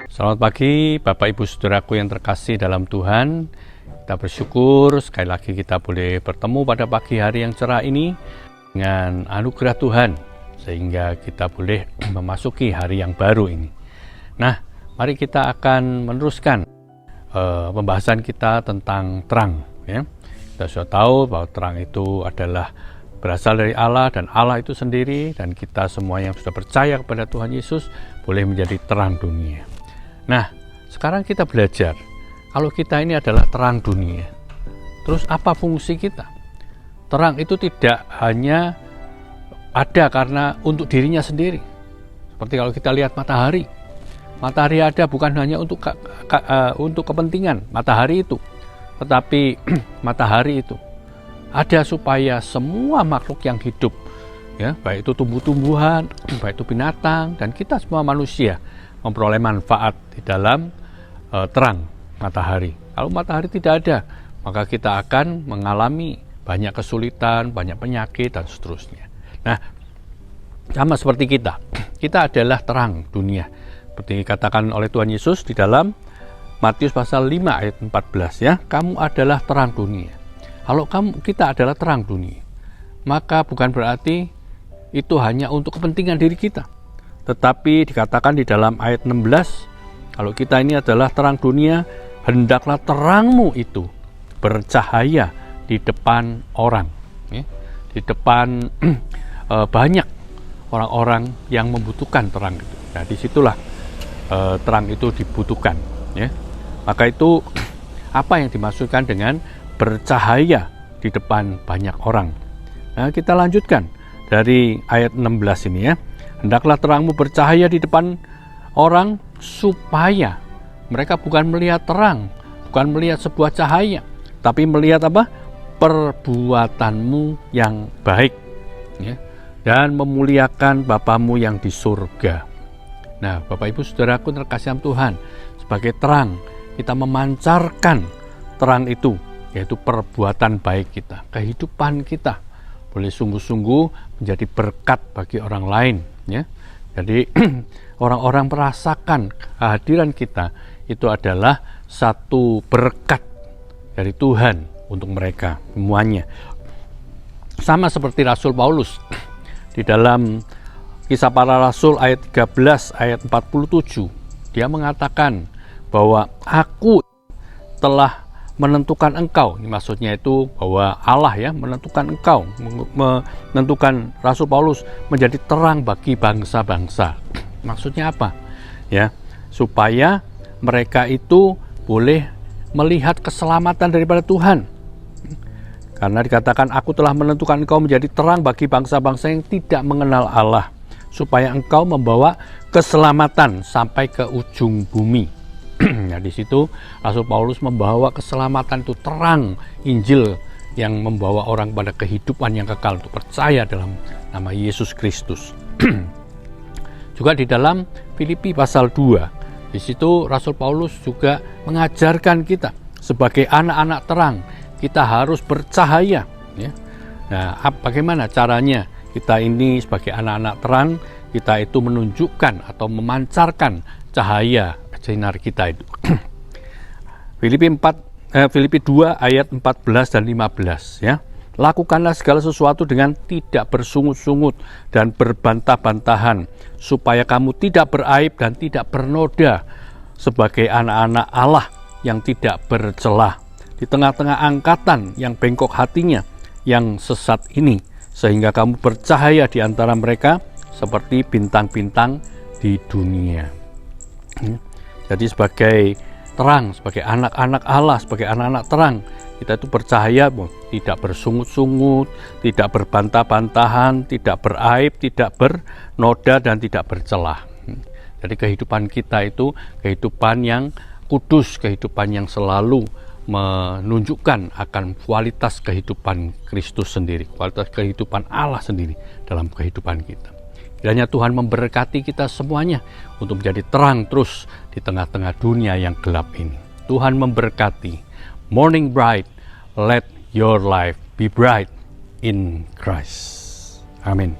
Selamat pagi Bapak Ibu Saudaraku yang terkasih dalam Tuhan. Kita bersyukur sekali lagi kita boleh bertemu pada pagi hari yang cerah ini dengan anugerah Tuhan, sehingga kita boleh memasuki hari yang baru ini. Nah, mari kita akan meneruskan pembahasan kita tentang terang. Ya. Kita sudah tahu bahwa terang itu adalah berasal dari Allah dan Allah itu sendiri, dan kita semua yang sudah percaya kepada Tuhan Yesus boleh menjadi terang dunia. Nah, sekarang kita belajar, kalau kita ini adalah terang dunia, terus apa fungsi kita? Terang itu tidak hanya ada karena untuk dirinya sendiri. Seperti kalau kita lihat matahari. Matahari ada bukan hanya untuk kepentingan matahari itu, tetapi matahari itu ada supaya semua makhluk yang hidup, ya, baik itu tumbuh-tumbuhan, baik itu binatang, dan kita semua manusia memperoleh manfaat di dalam terang matahari. Kalau matahari tidak ada, maka kita akan mengalami banyak kesulitan, banyak penyakit, dan seterusnya. Nah, sama seperti kita adalah terang dunia. Seperti dikatakan oleh Tuhan Yesus di dalam Matius pasal 5 ayat 14, ya, kamu adalah terang dunia. Kalau kita adalah terang dunia, maka bukan berarti itu hanya untuk kepentingan diri kita. Tetapi dikatakan di dalam ayat 16, kalau kita ini adalah terang dunia, hendaklah terangmu itu bercahaya di depan orang, ya, di depan banyak orang-orang yang membutuhkan terang itu. Nah, disitulah terang itu dibutuhkan, ya. Maka itu apa yang dimaksudkan dengan bercahaya di depan banyak orang? Nah, kita lanjutkan dari ayat 16 ini, ya. Hendaklah terangmu bercahaya di depan orang supaya mereka bukan melihat terang, bukan melihat sebuah cahaya, tapi melihat apa? Perbuatanmu yang baik, ya, dan memuliakan Bapamu yang di surga. Nah, Bapak Ibu Saudaraku terkasih Tuhan, sebagai terang kita memancarkan terang itu, yaitu perbuatan baik kita, kehidupan kita boleh sungguh-sungguh menjadi berkat bagi orang lain, ya. Jadi orang-orang merasakan kehadiran kita itu adalah satu berkat dari Tuhan untuk mereka semuanya. Sama seperti Rasul Paulus di dalam Kisah Para Rasul ayat 13 ayat 47, dia mengatakan bahwa aku telah menentukan engkau. Ini maksudnya itu bahwa Allah, ya, menentukan engkau, menentukan Rasul Paulus menjadi terang bagi bangsa-bangsa. Maksudnya apa? Ya, supaya mereka itu boleh melihat keselamatan daripada Tuhan. Karena dikatakan aku telah menentukan engkau menjadi terang bagi bangsa-bangsa yang tidak mengenal Allah, supaya engkau membawa keselamatan sampai ke ujung bumi. Nah, di situ Rasul Paulus membawa keselamatan itu, terang Injil yang membawa orang pada kehidupan yang kekal untuk percaya dalam nama Yesus Kristus. Juga di dalam Filipi pasal 2, di situ Rasul Paulus juga mengajarkan kita sebagai anak-anak terang, kita harus bercahaya, ya. Nah, bagaimana caranya kita ini sebagai anak-anak terang, kita itu menunjukkan atau memancarkan cahaya sinar kita itu. Filipi 2 ayat 14 dan 15, ya. Lakukanlah segala sesuatu dengan tidak bersungut-sungut dan berbantah-bantahan, supaya kamu tidak beraib dan tidak bernoda sebagai anak-anak Allah yang tidak bercelah di tengah-tengah angkatan yang bengkok hatinya, yang sesat ini, sehingga kamu bercahaya di antara mereka seperti bintang-bintang di dunia. Jadi sebagai terang, sebagai anak-anak Allah, sebagai anak-anak terang, kita itu bercahaya, tidak bersungut-sungut, tidak berbantah-bantahan, tidak beraib, tidak bernoda, dan tidak bercelah. Jadi kehidupan kita itu kehidupan yang kudus, kehidupan yang selalu menunjukkan akan kualitas kehidupan Kristus sendiri, kualitas kehidupan Allah sendiri dalam kehidupan kita. Kiranya Tuhan memberkati kita semuanya untuk menjadi terang terus di tengah-tengah dunia yang gelap ini. Tuhan memberkati. Morning bright, let your life be bright in Christ. Amin.